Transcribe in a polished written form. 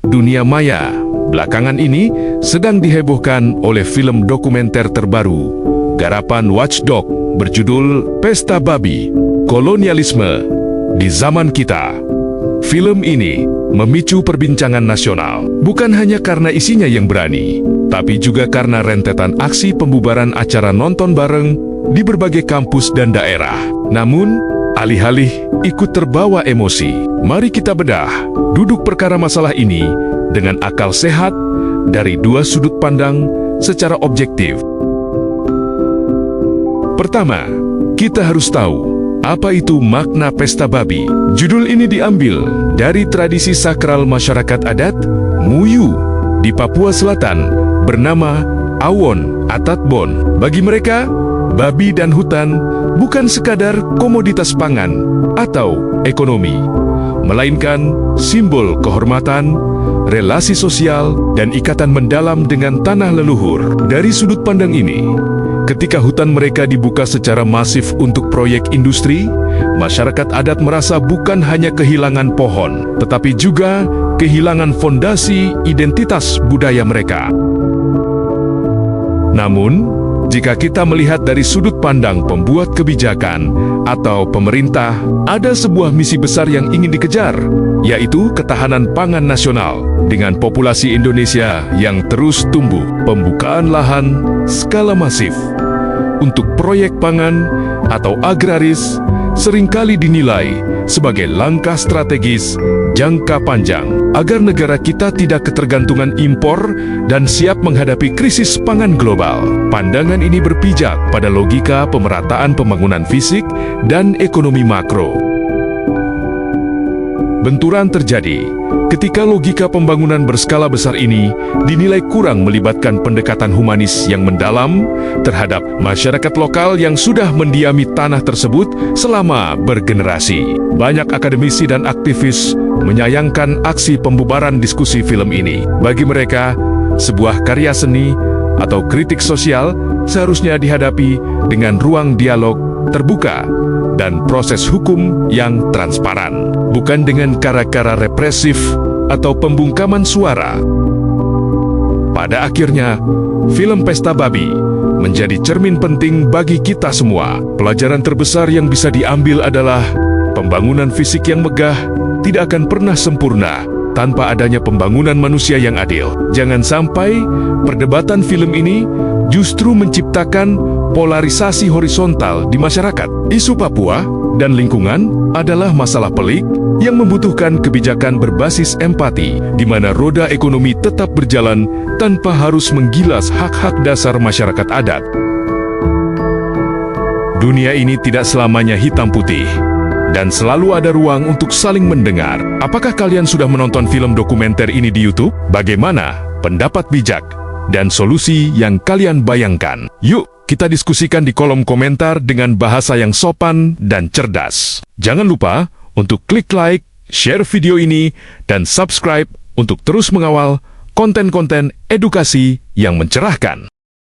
dunia maya belakangan ini sedang dihebohkan oleh film dokumenter terbaru garapan Watchdog berjudul Pesta Babi, Kolonialisme di Zaman Kita. Film ini memicu perbincangan nasional, bukan hanya karena isinya yang berani, tapi juga karena rentetan aksi pembubaran acara nonton bareng di berbagai kampus dan daerah. Namun, alih-alih ikut terbawa emosi, mari kita bedah duduk perkara masalah ini dengan akal sehat dari dua sudut pandang secara objektif. Pertama, kita harus tahu apa itu makna pesta babi. Judul ini diambil dari tradisi sakral masyarakat adat Muyu di Papua Selatan bernama Awon Atatbon. Bagi mereka, babi dan hutan bukan sekadar komoditas pangan atau ekonomi, melainkan simbol kehormatan, relasi sosial, dan ikatan mendalam dengan tanah leluhur. Dari sudut pandang ini, ketika hutan mereka dibuka secara masif untuk proyek industri, masyarakat adat merasa bukan hanya kehilangan pohon, tetapi juga kehilangan fondasi identitas budaya mereka. Namun, jika kita melihat dari sudut pandang pembuat kebijakan atau pemerintah, ada sebuah misi besar yang ingin dikejar, yaitu ketahanan pangan nasional. Dengan populasi Indonesia yang terus tumbuh, pembukaan lahan skala masif untuk proyek pangan atau agraris seringkali dinilai sebagai langkah strategis jangka panjang agar negara kita tidak ketergantungan impor dan siap menghadapi krisis pangan global. Pandangan ini berpijak pada logika pemerataan pembangunan fisik dan ekonomi makro. Benturan terjadi ketika logika pembangunan berskala besar ini dinilai kurang melibatkan pendekatan humanis yang mendalam terhadap masyarakat lokal yang sudah mendiami tanah tersebut selama bergenerasi. Banyak akademisi dan aktivis menyayangkan aksi pembubaran diskusi film ini. Bagi mereka, sebuah karya seni atau kritik sosial seharusnya dihadapi dengan ruang dialog terbuka dan proses hukum yang transparan, bukan dengan cara-cara represif atau pembungkaman suara. Pada akhirnya, film Pesta Babi menjadi cermin penting bagi kita semua. Pelajaran terbesar yang bisa diambil adalah pembangunan fisik yang megah tidak akan pernah sempurna tanpa adanya pembangunan manusia yang adil. Jangan sampai perdebatan film ini justru menciptakan polarisasi horizontal di masyarakat. Isu Papua dan lingkungan adalah masalah pelik yang membutuhkan kebijakan berbasis empati, di mana roda ekonomi tetap berjalan tanpa harus menggilas hak-hak dasar masyarakat adat. Dunia ini tidak selamanya hitam putih, dan selalu ada ruang untuk saling mendengar. Apakah kalian sudah menonton film dokumenter ini di YouTube? Bagaimana pendapat bijak dan solusi yang kalian bayangkan? Yuk, kita diskusikan di kolom komentar dengan bahasa yang sopan dan cerdas. Jangan lupa untuk klik like, share video ini, dan subscribe untuk terus mengawal konten-konten edukasi yang mencerahkan.